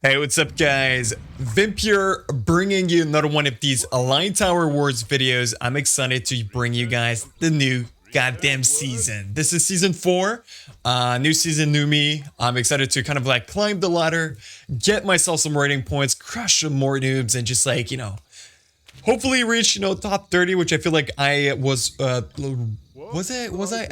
Hey, what's up guys? Vimp here, bringing you another one of these Align Tower Wars videos. I'm excited to bring you guys the new goddamn season. This is season 4, new season, new me. I'm excited to kind of like climb the ladder, get myself some rating points, crush some more noobs, and just like, hopefully reach, top 30, which I feel like I was, I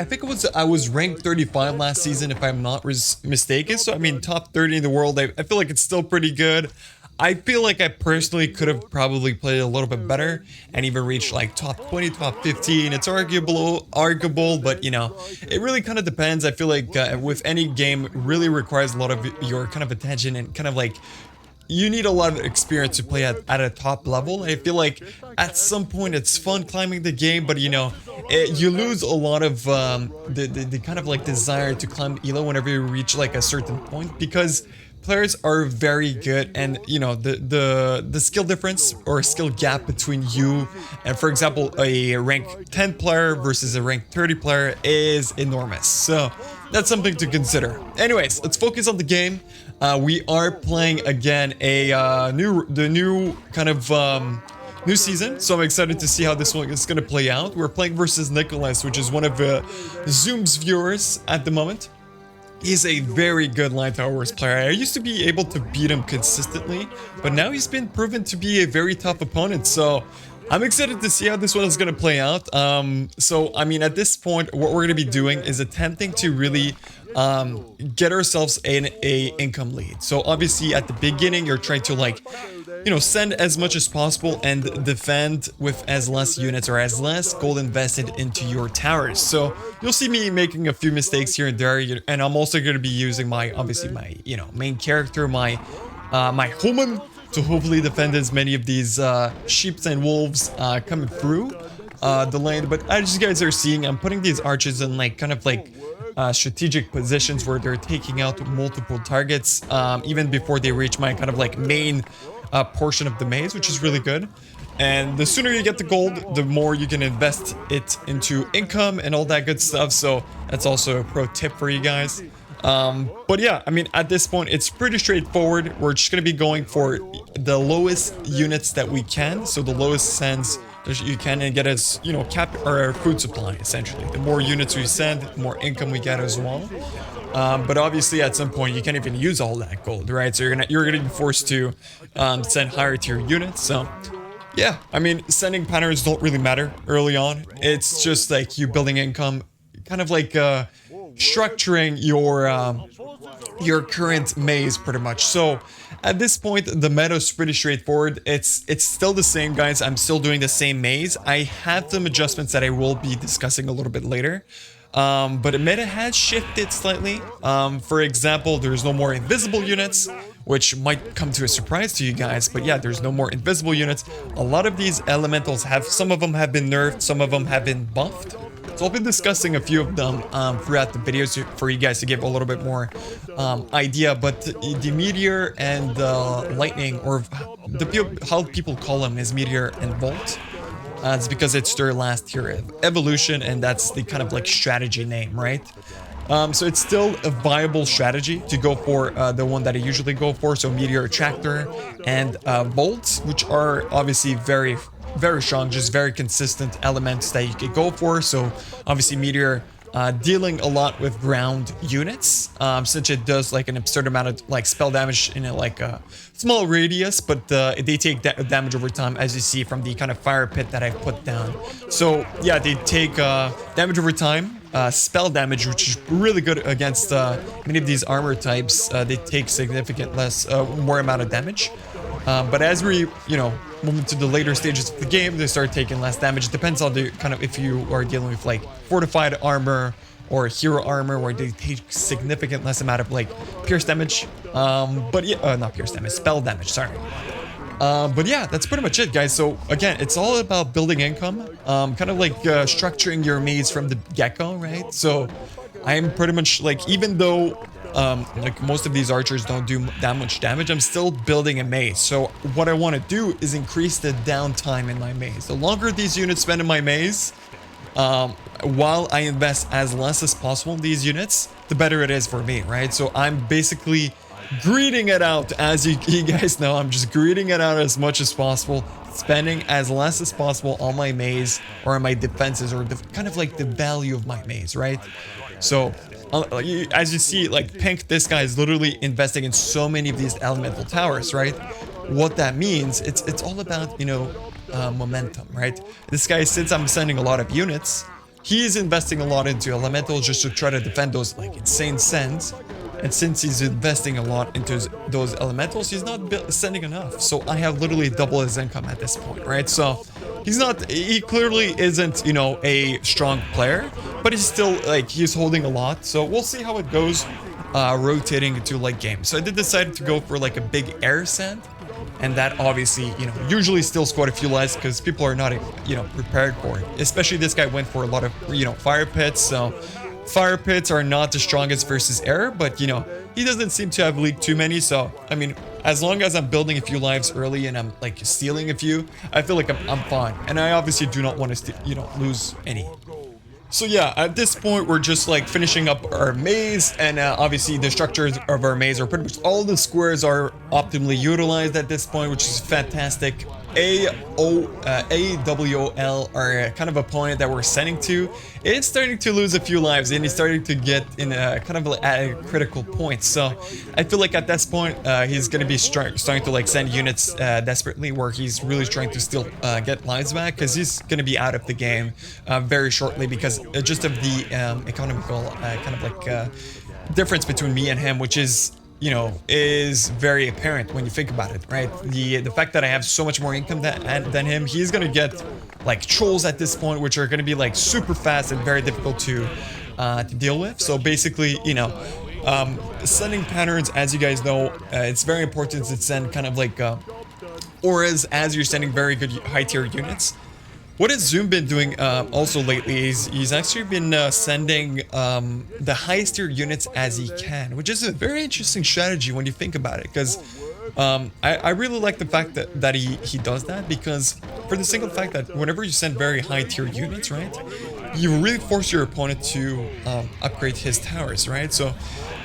think I was ranked 35 last season, if I'm not mistaken. So, I mean, top 30 in the world, I feel like it's still pretty good. I feel like I personally could have probably played a little bit better and even reached like top 20, top 15. It's arguable, but it really kind of depends. I feel like with any game, it really requires a lot of your kind of attention and kind of like you need a lot of experience to play at a top level. I feel like at some point it's fun climbing the game, but you lose a lot of the kind of like desire to climb elo whenever you reach like a certain point, because players are very good, and the skill difference or skill gap between you and, for example, a rank 10 player versus a rank 30 player is enormous. So that's something to consider. Anyways, let's focus on the game. We are playing again the new kind of new season, so I'm excited to see how this one is going to play out. We're playing versus Nicholas, which is one of Zoom's viewers at the moment. He's a very good Line Tower Wars player. I used to be able to beat him consistently, but now he's been proven to be a very tough opponent, so I'm excited to see how this one is going to play out. So, I mean, at this point, what we're going to be doing is attempting to really get ourselves in a income lead. So, obviously, at the beginning, you're trying to, like, send as much as possible and defend with as less units or as less gold invested into your towers. So, you'll see me making a few mistakes here and there, and I'm also going to be using my main character, my human, to hopefully defend as many of these sheep and wolves coming through the lane. But as you guys are seeing, I'm putting these archers in like kind of like strategic positions where they're taking out multiple targets even before they reach my kind of like main portion of the maze, which is really good. And the sooner you get the gold, the more you can invest it into income and all that good stuff. So that's also a pro tip for you guys. But yeah, I mean, at this point, it's pretty straightforward. We're just going to be going for the lowest units that we can. So the lowest sends that you can, and get us, cap our food supply, essentially. The more units we send, the more income we get as well. But obviously at some point you can't even use all that gold, right? So you're gonna be forced to send higher tier units. So yeah, I mean, sending patterns don't really matter early on. It's just like you building income, kind of like structuring your current maze pretty much. So at this point, the meta is pretty straightforward. It's still the same, guys. I'm still doing the same maze. I have some adjustments that I will be discussing a little bit later. But the meta has shifted slightly. For example, there's no more invisible units, which might come to a surprise to you guys. But yeah, there's no more invisible units. A lot of these elementals some of them have been nerfed, some of them have been buffed. So I'll be discussing a few of them throughout the videos for you guys to give a little bit more idea. But the meteor and the lightning, or how people call them, is meteor and volt. It's because it's their last tier of evolution, and that's the kind of like strategy name, right? So it's still a viable strategy to go for the one that I usually go for. So meteor, attractor, and volt, which are obviously very strong, just very consistent elements that you could go for. So obviously meteor dealing a lot with ground units, since it does like an absurd amount of like spell damage in like a small radius, but they take damage over time, as you see from the kind of fire pit that I put down. So yeah, they take damage over time, spell damage, which is really good against many of these armor types. They take significant more amount of damage. But as we, move into the later stages of the game, they start taking less damage. It depends on the kind of, if you are dealing with like fortified armor or hero armor, where they take significant less amount of like pierce damage. But yeah, not pierce damage, spell damage, sorry. But yeah, that's pretty much it, guys. So again, it's all about building income, kind of like structuring your maze from the get-go, right? So I'm pretty much like, even though like most of these archers don't do that much damage, I'm still building a maze. So what I want to do is increase the downtime in my maze. The longer these units spend in my maze, while I invest as less as possible in these units, the better it is for me, right? So I'm basically greeting it out. As you guys know, I'm just greeting it out as much as possible, spending as less as possible on my maze or on my defenses, or kind of like the value of my maze, right? So as you see, like Pink, this guy is literally investing in so many of these elemental towers, right? What that means, it's all about, you know, momentum, right? This guy, since I'm sending a lot of units, he is investing a lot into elementals just to try to defend those like insane sends. And since he's investing a lot into those elementals, he's not sending enough. So I have literally double his income at this point, right? So he clearly isn't, you know, a strong player, but he's still like, he's holding a lot. So we'll see how it goes rotating into late game. So I did decide to go for like a big air send. And that obviously, you know, usually steals quite a few lives because people are not, you know, prepared for it. Especially this guy went for a lot of, you know, fire pits. So fire pits are not the strongest versus air, but, you know, he doesn't seem to have leaked too many. So, I mean, as long as I'm building a few lives early and I'm like stealing a few, I feel like I'm fine. And I obviously do not want to, you know, lose any. So yeah, at this point, we're just like finishing up our maze, and obviously the structures of our maze are pretty much all the squares are optimally utilized at this point, which is fantastic. AWOL, our kind of opponent that we're sending to, is starting to lose a few lives, and he's starting to get in a kind of like at a critical point. So I feel like at this point, he's going to be starting to like send units desperately, where he's really trying to still get lives back, because he's going to be out of the game very shortly because just of the economical kind of like difference between me and him, which is, you know, is very apparent when you think about it, right? The fact that I have so much more income than him, he's gonna get like trolls at this point, which are gonna be like super fast and very difficult to deal with. So basically, you know, sending patterns, as you guys know, it's very important to send kind of like auras as you're sending very good high tier units. What has Zoom been doing also lately is he's actually been sending the highest tier units as he can, which is a very interesting strategy when you think about it, because I really like the fact that he does that, because for the single fact that whenever you send very high tier units, right, you really force your opponent to upgrade his towers, right? So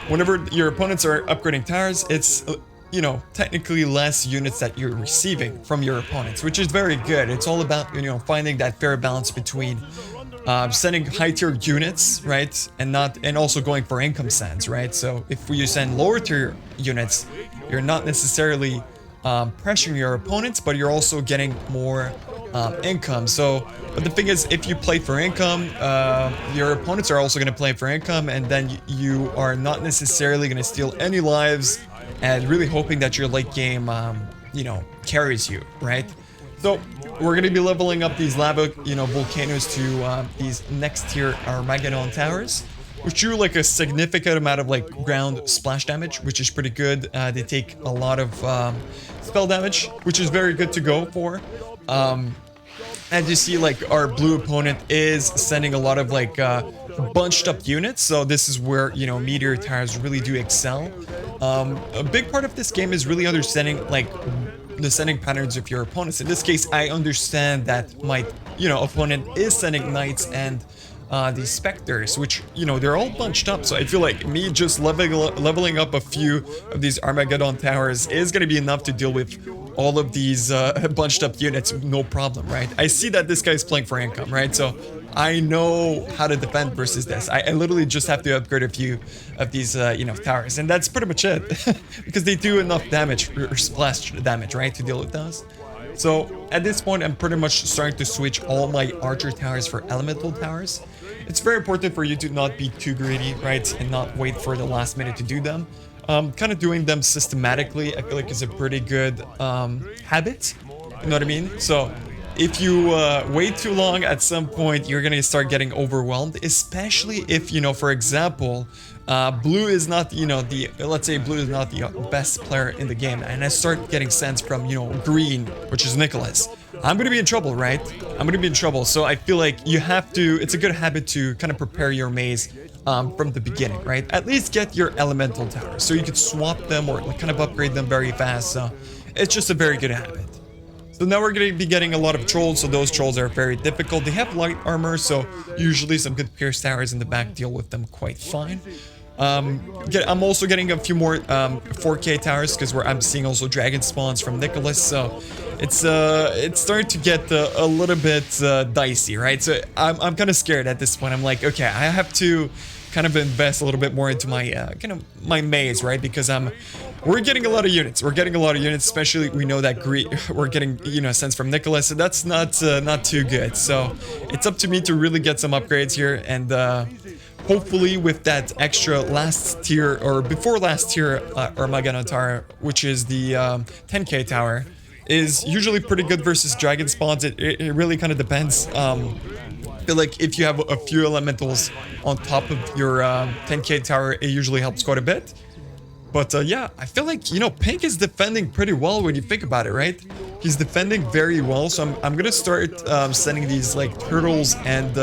whenever your opponents are upgrading towers, it's you know, technically less units that you're receiving from your opponents, which is very good. It's all about, you know, finding that fair balance between sending high tier units, right, and also going for income sends, right? So if you send lower tier units, you're not necessarily pressuring your opponents, but you're also getting more income. So, but the thing is, if you play for income, your opponents are also going to play for income, and then you are not necessarily going to steal any lives, and really hoping that your late game, you know, carries you, right? So we're going to be leveling up these lava, you know, volcanoes to these next tier Armageddon towers, which do like a significant amount of like ground splash damage, which is pretty good. They take a lot of spell damage, which is very good to go for. As you see, like our blue opponent is sending a lot of like bunched up units, so this is where, you know, meteor towers really do excel. A big part of this game is really understanding like the sending patterns of your opponents. In this case, I understand that my, you know, opponent is sending knights and these specters, which, you know, they're all bunched up. So I feel like me just leveling up a few of these Armageddon towers is going to be enough to deal with all of these bunched up units, no problem, right? I see that this guy's playing for income, right? So I know how to defend versus this. I literally just have to upgrade a few of these, you know, towers, and that's pretty much it, because they do enough damage, or splash damage, right, to deal with those. So at this point, I'm pretty much starting to switch all my archer towers for elemental towers. It's very important for you to not be too greedy, right, and not wait for the last minute to do them. Kind of doing them systematically, I feel like, is a pretty good habit. You know what I mean? So if you wait too long, at some point you're gonna start getting overwhelmed, especially if, you know, for example, blue is not, you know, let's say blue is not the best player in the game, and I start getting sends from, you know, green, which is Nicholas. I'm gonna be in trouble, right? I'm gonna be in trouble. So I feel like you have to, it's a good habit to kind of prepare your maze from the beginning, right? At least get your elemental towers so you could swap them or like kind of upgrade them very fast. So it's just a very good habit. So now we're going to be getting a lot of trolls, so those trolls are very difficult. They have light armor, so usually some good pierce towers in the back deal with them quite fine. I'm also getting a few more 4K towers because I'm seeing also dragon spawns from Nicholas, so it's starting to get a little bit dicey, right? So I'm kind of scared at this point. I'm like, okay, I have to kind of invest a little bit more into my my maze, right? Because we're getting a lot of units. We're getting a lot of units, especially we know that we're getting, you know, sense from Nicholas, so that's not too good. So it's up to me to really get some upgrades here, and hopefully with that extra last tier or before last tier Armageddon Tower, which is the 10k tower, is usually pretty good versus dragon spawns. It really kind of depends. I feel like if you have a few elementals on top of your 10k tower, it usually helps quite a bit. But yeah, I feel like, you know, Pink is defending pretty well when you think about it, right? He's defending very well, so I'm gonna start sending these like turtles and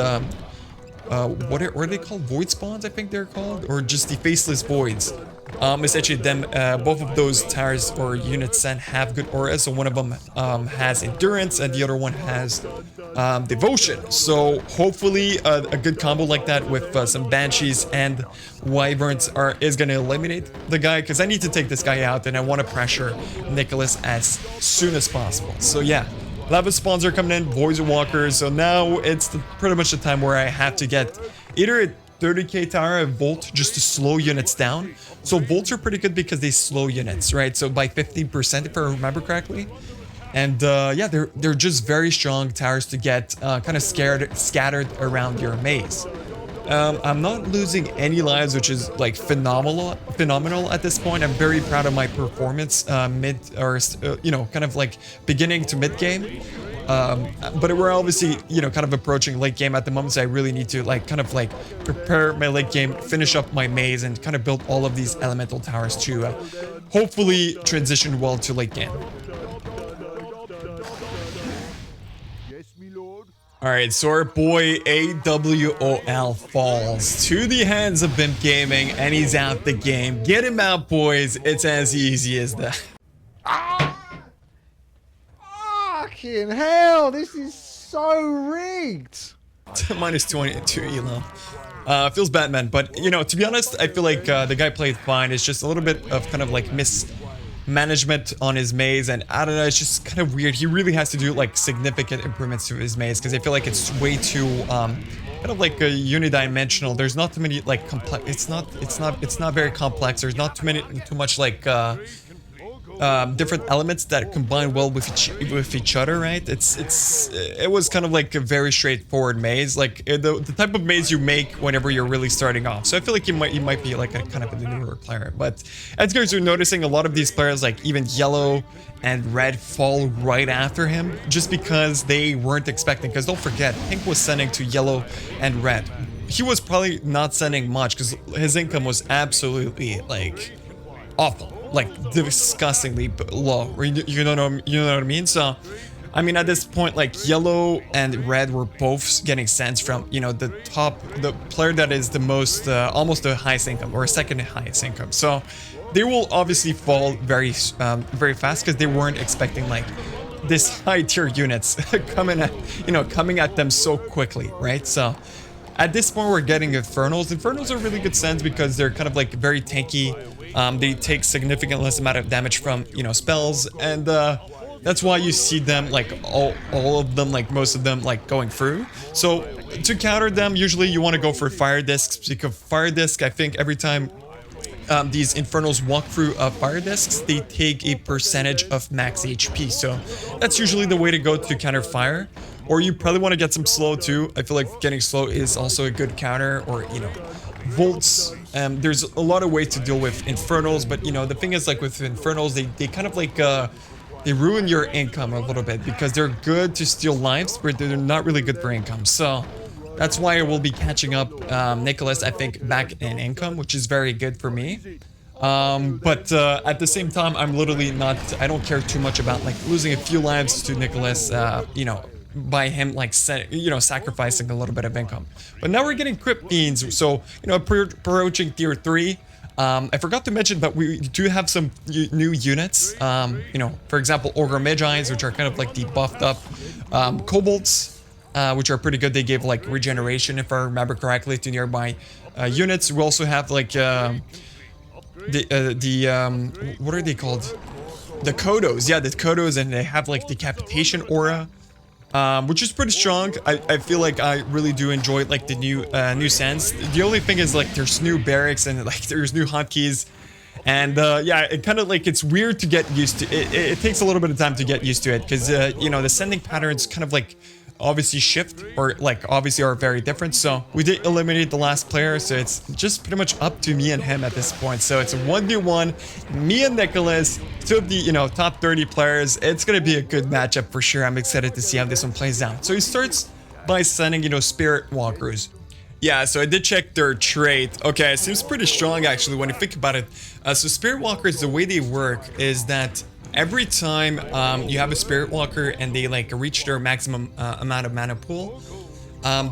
what are they called? Void spawns, I think they're called, or just the faceless voids. Essentially them, both of those towers or units sent have good auras, so one of them has endurance and the other one has devotion. So hopefully a good combo like that with some banshees and wyverns is going to eliminate the guy, because I need to take this guy out and I want to pressure Nicholas as soon as possible. So yeah, lava spawns are coming in, voids walkers, so now it's pretty much the time where I have to get either a 30k tower, a volt, just to slow units down. So volts are pretty good because they slow units, right? So by 15% if I remember correctly. And yeah, they're just very strong towers to get kind of scattered around your maze. I'm not losing any lives, which is like phenomenal at this point. I'm very proud of my performance you know, kind of like beginning to mid game. But we're obviously, you know, kind of approaching late game at the moment, so I really need to like kind of like prepare my late game, finish up my maze, and kind of build all of these elemental towers to hopefully transition well to late game. Alright, so our boy AWOL falls to the hands of Vimp Gaming, and he's out the game. Get him out, boys. It's as easy as that. Fucking hell, this is so rigged. Minus 22 elo. Feels bad, man. But, you know, to be honest, I feel like the guy played fine. It's just a little bit of kind of like mismanagement on his maze, and I don't know, it's just kind of weird. He really has to do like significant improvements to his maze, because I feel like it's way too kind of like a unidimensional. There's not too many like complex. It's not very complex. There's not too much like different elements that combine well with each other, right? It was kind of like a very straightforward maze, like the type of maze you make whenever you're really starting off. So I feel like you might be like a kind of a newer player. But as you guys are noticing, a lot of these players, like even yellow and red, fall right after him just because they weren't expecting. Because don't forget, Pink was sending to yellow and red. He was probably not sending much because his income was absolutely like awful. Like disgustingly low, you know what I mean? So I mean, at this point, like yellow and red were both getting sends from, you know, the player that is the most almost the highest income, or second highest income. So they will obviously fall very fast because they weren't expecting like this high tier units coming at them so quickly, right? So at this point we're getting Infernals. Infernals are really good sends because they're kind of like very tanky. They take significant less amount of damage from, you know, spells, and that's why you see them like all of them, like most of them, like going through. So to counter them, usually you want to go for fire discs, because fire disc, I think every time these Infernals walk through fire discs, they take a percentage of max HP. So that's usually the way to go to counter fire. Or you probably want to get some slow too. I feel like getting slow is also a good counter, or, you know, volts. There's a lot of ways to deal with Infernals, but, you know, the thing is, like with Infernals, they kind of like they ruin your income a little bit because they're good to steal lives, but they're not really good for income. So that's why I will be catching up Nicholas, I think, back in income, which is very good for me. But at the same time, I'm literally not, I don't care too much about like losing a few lives to Nicholas, you know, by him like sacrificing a little bit of income. But now we're getting Crypt Fiends, so, you know, approaching tier 3. I forgot to mention, but we do have some new units. You know, for example, Ogre Magi's, which are kind of like the buffed up Kobolds, which are pretty good. They give like regeneration, if I remember correctly, to nearby units. We also have like what are they called? The Kodos. Yeah, the Kodos, and they have like decapitation aura. Which is pretty strong. I feel like I really do enjoy like the new sense. The only thing is like there's new barracks and like there's new hotkeys, and yeah, it kind of like it's weird to get used to. It takes a little bit of time to get used to it because you know, the sending patterns kind of like obviously shift, or like obviously are very different. So we did eliminate the last player, so it's just pretty much up to me and him at this point. So it's a 1v1, me and Nicholas, two of the, you know, top 30 players. It's gonna be a good matchup for sure. I'm excited to see how this one plays out. So he starts by sending, you know, Spirit Walkers. Yeah, so I did check their trait. Okay, it seems pretty strong actually when you think about it. So Spirit Walkers, the way they work is that every time you have a Spirit Walker and they like reach their maximum amount of mana pool,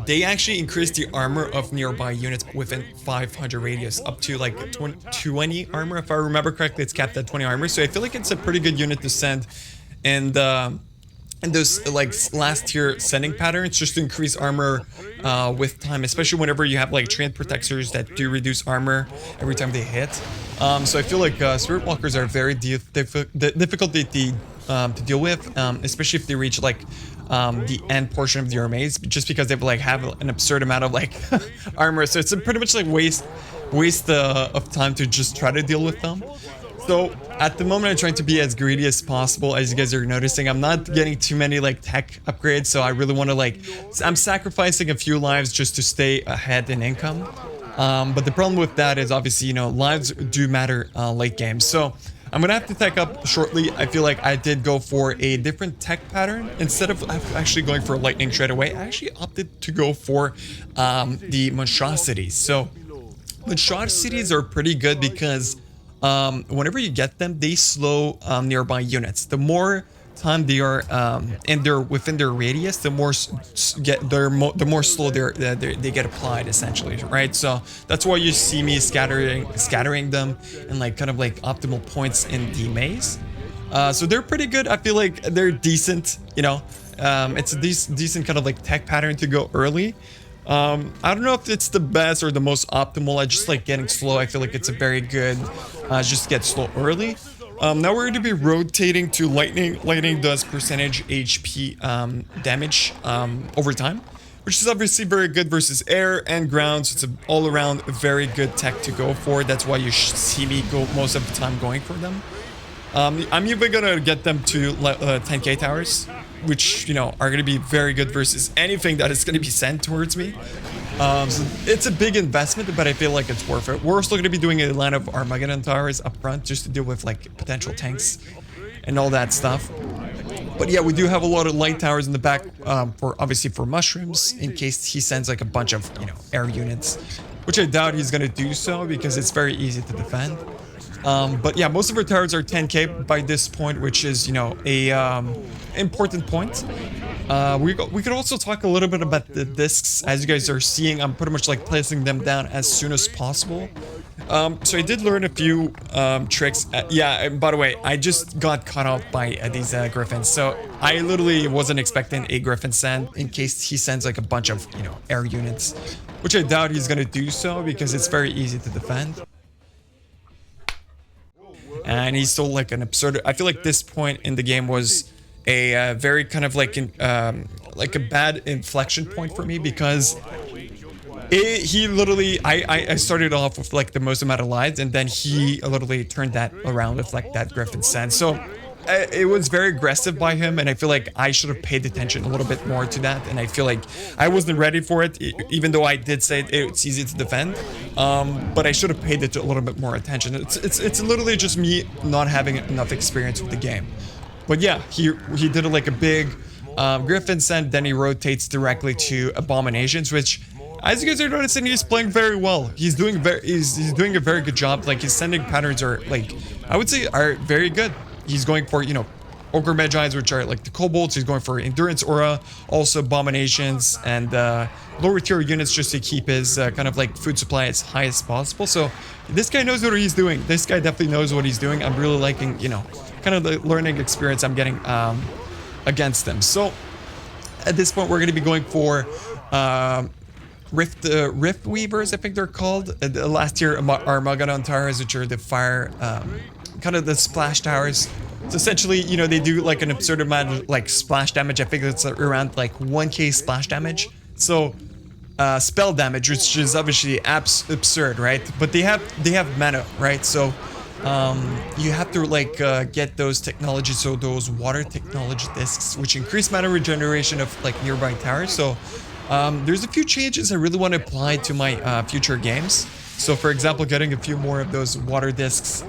they actually increase the armor of nearby units within 500 radius up to like 20 armor. If I remember correctly, it's capped at 20 armor. So I feel like it's a pretty good unit to send. And those like last tier sending patterns just to increase armor with time, especially whenever you have like trained protectors that do reduce armor every time they hit. So I feel like Spirit Walkers are very difficult to deal with, especially if they reach like the end portion of the armies, just because they like have an absurd amount of like armor. So it's a pretty much like waste of time to just try to deal with them. So at the moment, I'm trying to be as greedy as possible. As you guys are noticing, I'm not getting too many like tech upgrades, so I really want to like, I'm sacrificing a few lives just to stay ahead in income. But the problem with that is obviously, you know, lives do matter late game. So I'm gonna have to tech up shortly. I feel like I did go for a different tech pattern. Instead of actually going for lightning straight away, I actually opted to go for the monstrosities. So monstrosities are pretty good because whenever you get them, they slow nearby units. The more time they are within their radius, the more slow they get applied, essentially, right? So that's why you see me scattering them in like kind of like optimal points in the maze. So they're pretty good. I feel like they're decent, you know. It's a decent kind of like tech pattern to go early. I don't know if it's the best or the most optimal. I just like getting slow. I feel like it's a very good just get slow early. Now we're going to be rotating to lightning. Lightning does percentage HP damage over time, which is obviously very good versus air and ground. So it's an all-around very good tech to go for. That's why you see me go most of the time going for them. I'm even going to get them to 10k towers, which, you know, are going to be very good versus anything that is going to be sent towards me. So it's a big investment, but I feel like it's worth it. We're also going to be doing a line of Armageddon towers up front just to deal with like potential tanks and all that stuff. But yeah, we do have a lot of light towers in the back for obviously for mushrooms in case he sends like a bunch of, you know, air units, which I doubt he's going to do so because it's very easy to defend. But yeah, most of our towers are 10k by this point, which is, you know, a important point. We could also talk a little bit about the discs. As you guys are seeing, I'm pretty much like placing them down as soon as possible. So I did learn a few tricks. Yeah, and by the way, I just got cut off by these griffins. So I literally wasn't expecting a griffin send in case he sends like a bunch of, you know, air units, which I doubt he's gonna do so because it's very easy to defend. And he's still like an absurd. I feel like this point in the game was a very kind of like like a bad inflection point for me because he literally I started off with like the most amount of lives, and then he literally turned that around with like that griffin send. So it was very aggressive by him, and I feel like I should have paid attention a little bit more to that, and I feel like I wasn't ready for it, even though I did say it's easy to defend, but I should have paid it a little bit more attention. It's literally just me not having enough experience with the game. But yeah, he did like a big griffin send, then he rotates directly to abominations, which, as you guys are noticing, he's playing very well. He's doing a very good job. Like his sending patterns are like, I would say, are very good. He's going for, you know, Ogre Magi's, which are like the kobolds. He's going for Endurance Aura, also Abominations, and lower tier units just to keep his kind of like food supply as high as possible. So this guy knows what he's doing. This guy definitely knows what he's doing. I'm really liking, you know, kind of the learning experience I'm getting against him. So at this point, we're going to be going for Rift Weavers, I think they're called. The last year Armageddon Towers, which are the fire, kind of the splash towers. So essentially, you know, they do like an absurd amount of like splash damage. I think it's around like 1k splash damage. So spell damage, which is obviously absurd, right? But they have mana, right? So you have to like get those technologies, so those water technology discs, which increase mana regeneration of like nearby towers. So there's a few changes I really want to apply to my future games. So for example, getting a few more of those water discs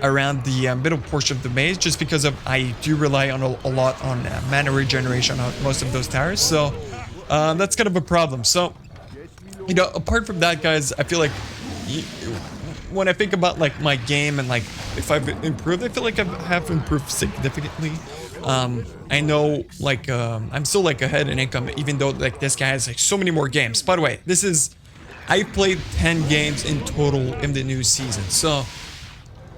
around the middle portion of the maze, just because of I do rely on a lot on mana regeneration on most of those towers. So that's kind of a problem. So, you know, apart from that, guys, I feel like when I think about like my game and like if I've improved, I feel like I have improved significantly. I know like I'm still like ahead in income, even though like this guy has like so many more games. By the way, I played 10 games in total in the new season. So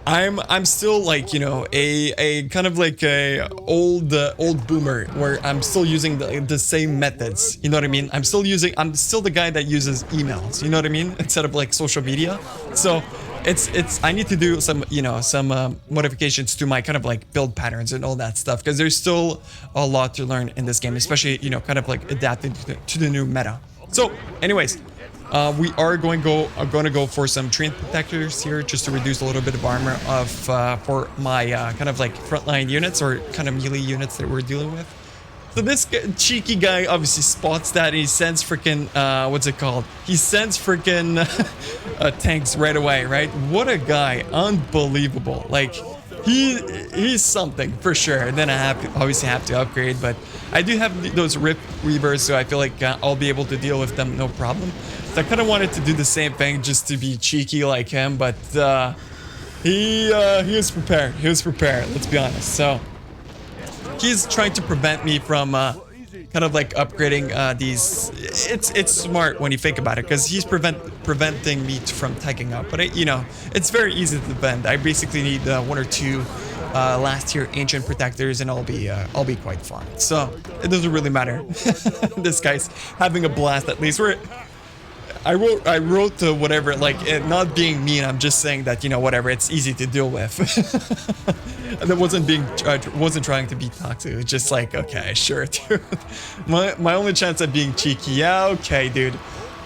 I'm still like, you know, a kind of like a old boomer where I'm still using the same methods. You know what I mean? I'm still the guy that uses emails. You know what I mean? Instead of like social media. So I need to do some, you know, some modifications to my kind of like build patterns and all that stuff, because there's still a lot to learn in this game, especially, you know, kind of like adapting to the new meta. So anyways, we are going to go for some Treant Protectors here, just to reduce a little bit of armor for my kind of like frontline units or kind of melee units that we're dealing with. So this cheeky guy obviously spots that, and he sends freaking what's it called? He sends freaking tanks right away, right? What a guy! Unbelievable! Like he's something for sure. And then I obviously have to upgrade, but I do have those Rift Weavers, so I feel like I'll be able to deal with them no problem. So I kind of wanted to do the same thing just to be cheeky like him, but he was prepared. He was prepared. Let's be honest. So he's trying to prevent me from kind of like upgrading these. It's smart when you think about it, because he's preventing me from taking up. But you know, it's very easy to defend. I basically need 1 or 2 last tier ancient protectors, and I'll be quite fine. So it doesn't really matter. This guy's having a blast. At least I wrote whatever, like not being mean. I'm just saying that, you know, whatever, it's easy to deal with. And it wasn't trying to be toxic. It's just like, okay, sure, dude. My only chance at being cheeky. Yeah, okay, dude.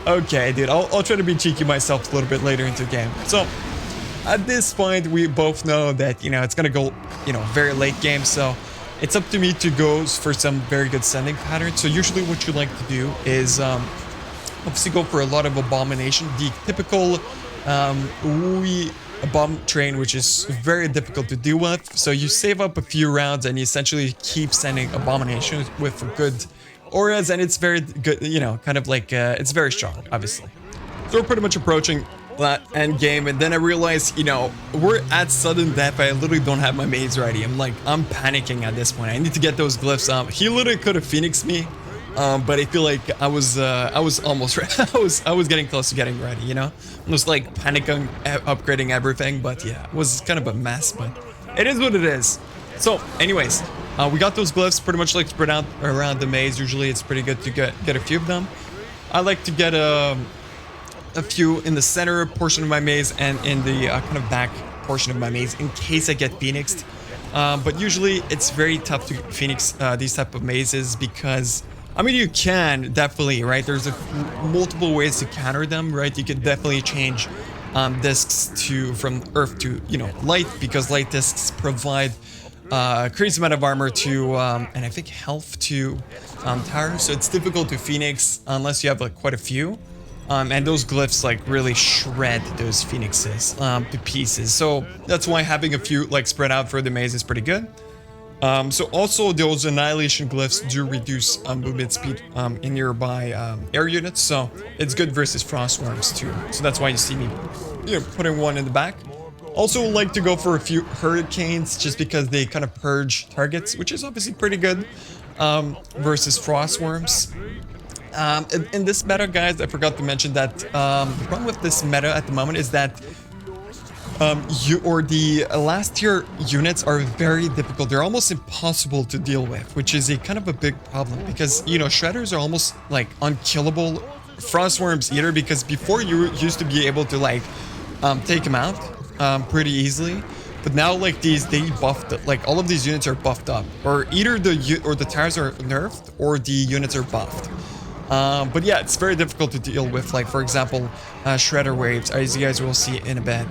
Okay, dude. I'll try to be cheeky myself a little bit later into the game. So at this point, we both know that, you know, it's gonna go, you know, very late game. So it's up to me to go for some very good sending patterns. So usually what you like to do is obviously go for a lot of abomination, the typical bomb train, which is very difficult to deal with. So you save up a few rounds and you essentially keep sending abomination with good auras, and it's very good, you know, kind of like it's very strong, obviously. So we're pretty much approaching that end game, and then I realized, you know, we're at sudden death. I literally don't have my maze ready. I'm panicking at this point. I need to get those glyphs up. He literally could have phoenixed me. But I feel like I was almost ready. I was getting close to getting ready, you know? I was like panicking, upgrading everything, but yeah, it was kind of a mess, but it is what it is. So anyways, we got those glyphs pretty much like spread out around the maze. Usually it's pretty good to get a few of them. I like to get a few in the center portion of my maze and in the kind of back portion of my maze in case I get phoenixed. But usually it's very tough to phoenix these type of mazes, because I mean, you can definitely, right? There's multiple ways to counter them, right? You can definitely change discs from earth to, you know, light, because light discs provide crazy amount of armor to and I think health to towers. So it's difficult to phoenix unless you have like quite a few. And those glyphs like really shred those phoenixes to pieces. So that's why having a few like spread out for the maze is pretty good. So also those annihilation glyphs do reduce movement speed in nearby air units, so it's good versus frost worms too. So that's why you see me, you know, putting one in the back. Also like to go for a few hurricanes, just because they kind of purge targets, which is obviously pretty good versus frost worms. In this meta, guys, I forgot to mention that the problem with this meta at the moment is that the last tier units are very difficult. They're almost impossible to deal with, which is a kind of a big problem, because, you know, shredders are almost like unkillable frost worms either, because before you used to be able to like take them out pretty easily, but now like they buffed, like all of these units are buffed up, or either the tires are nerfed or the units are buffed. But yeah, it's very difficult to deal with, like for example shredder waves, as you guys will see in a bit.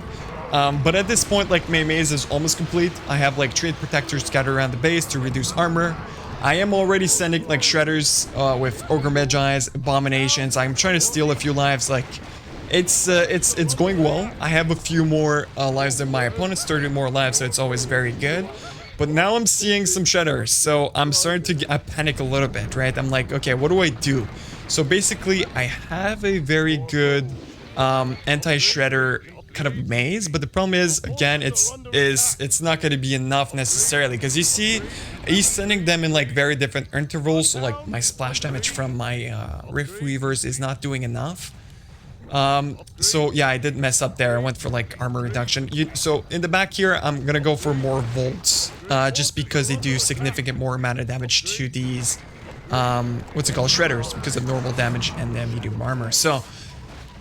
But at this point, like my maze is almost complete. I have like trait protectors scattered around the base to reduce armor. I am already sending like shredders with ogre magi's, abominations. I'm trying to steal a few lives. Like it's going well. I have a few more lives than my opponents, 30 more lives, so it's always very good. But now I'm seeing some shredders, so I'm starting to panic a little bit, right? I'm like, okay, what do I do? So basically, I have a very good anti-shredder kind of maze, but the problem is, again, it's not going to be enough necessarily, because you see he's sending them in like very different intervals. So like my splash damage from my rift weavers is not doing enough. So yeah, I did mess up there. I went for like armor reduction. So in the back here, I'm gonna go for more volts, just because they do significant more amount of damage to these what's it called, shredders, because of normal damage and then medium armor. So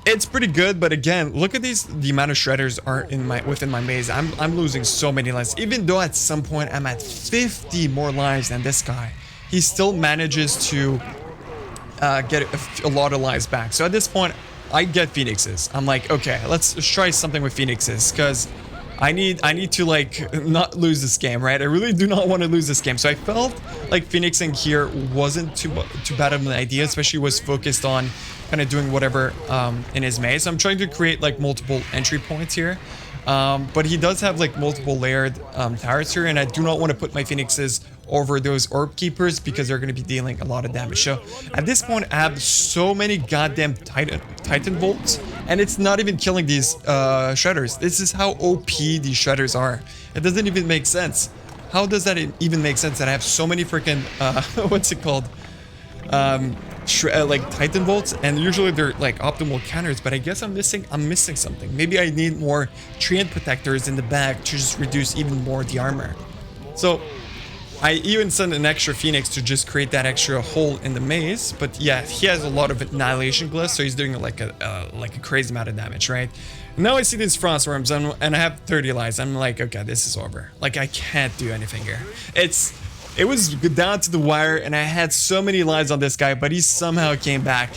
it's pretty good, but again, look at the amount of shredders are within my maze. I'm losing so many lives, even though at some point I'm at 50 more lives than this guy. He still manages to get a lot of lives back. So at this point, I get phoenixes. I'm like, okay, let's try something with phoenixes, because I need to like not lose this game, right? I really do not want to lose this game. So I felt like phoenixing here wasn't too bad of an idea, especially was focused on kind of doing whatever in his maze. So I'm trying to create like multiple entry points here, but he does have like multiple layered towers here, and I do not want to put my phoenixes over those orb keepers because they're going to be dealing a lot of damage. So at this point, I have so many goddamn titan bolts, and it's not even killing these shredders. This is how OP these shredders are. It doesn't even make sense. How does that even make sense that I have so many freaking what's it called, like titan bolts, and usually they're like optimal counters, but I guess I'm missing something. Maybe I need more treant protectors in the back to just reduce even more the armor. So I even sent an extra phoenix to just create that extra hole in the maze. But yeah, he has a lot of annihilation glyphs, so he's doing like a crazy amount of damage, right? Now I see these frost worms, and I have 30 lives. I'm like, okay, this is over. Like, I can't do anything here. It was down to the wire, and I had so many lives on this guy, but he somehow came back.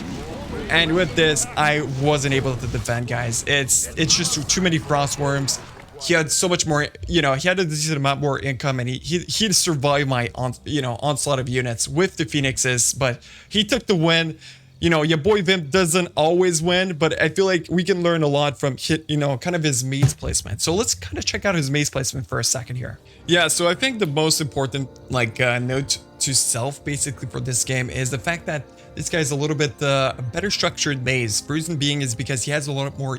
And with this, I wasn't able to defend, guys. It's just too many frost worms. He had so much more, he had a decent amount more income, and he'd survive my onslaught of units with the phoenixes, but he took the win. Your boy Vimp doesn't always win, but I feel like we can learn a lot from kind of his maze placement. So let's kind of check out his maze placement for a second here. Yeah, so I think the most important note to self basically for this game is the fact that this guy's a little bit better structured maze. The reason being is because he has a lot more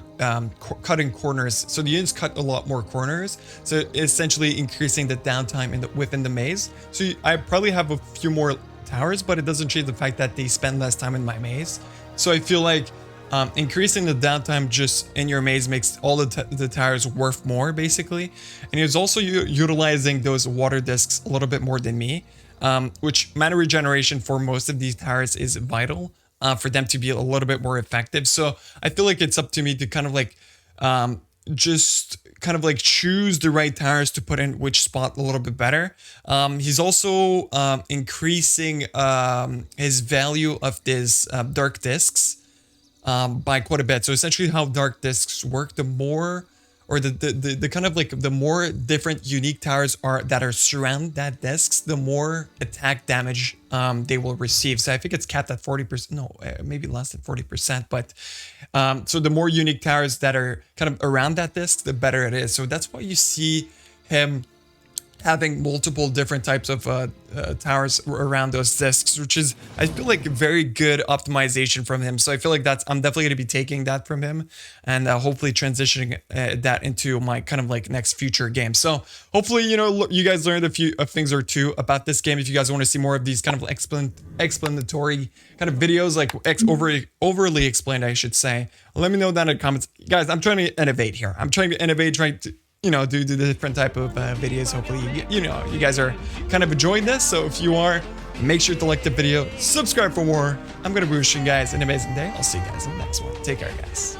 cutting corners. So the units cut a lot more corners, so essentially increasing the downtime within the maze. So I probably have a few more towers, but it doesn't change the fact that they spend less time in my maze. So I feel like increasing the downtime just in your maze makes all the towers worth more, basically. And he's also utilizing those water discs a little bit more than me, which mana regeneration for most of these towers is vital for them to be a little bit more effective. So I feel like it's up to me to kind of like choose the right towers to put in which spot a little bit better. He's also increasing his value of this dark discs by quite a bit. So essentially how dark discs work, the more, or the kind of like the more different unique towers that are surround that discs, the more attack damage they will receive. So I think it's capped at 40%, no, maybe less than 40%, but so the more unique towers that are kind of around that disc, the better it is. So that's why you see him having multiple different types of towers around those discs, which is, I feel like, very good optimization from him. So I feel like I'm definitely going to be taking that from him, and hopefully transitioning that into my kind of like next future game. So hopefully, you guys learned a few things or two about this game. If you guys want to see more of these kind of explanatory kind of videos, like overly explained, I should say, let me know down in the comments. Guys, I'm trying to innovate here. I'm trying to innovate, trying to do the different type of videos. Hopefully, you guys are kind of enjoying this. So if you are, Make sure to like the video, subscribe for more. I'm going to be wishing you guys an amazing day. I'll see you guys in the next one. Take care, guys.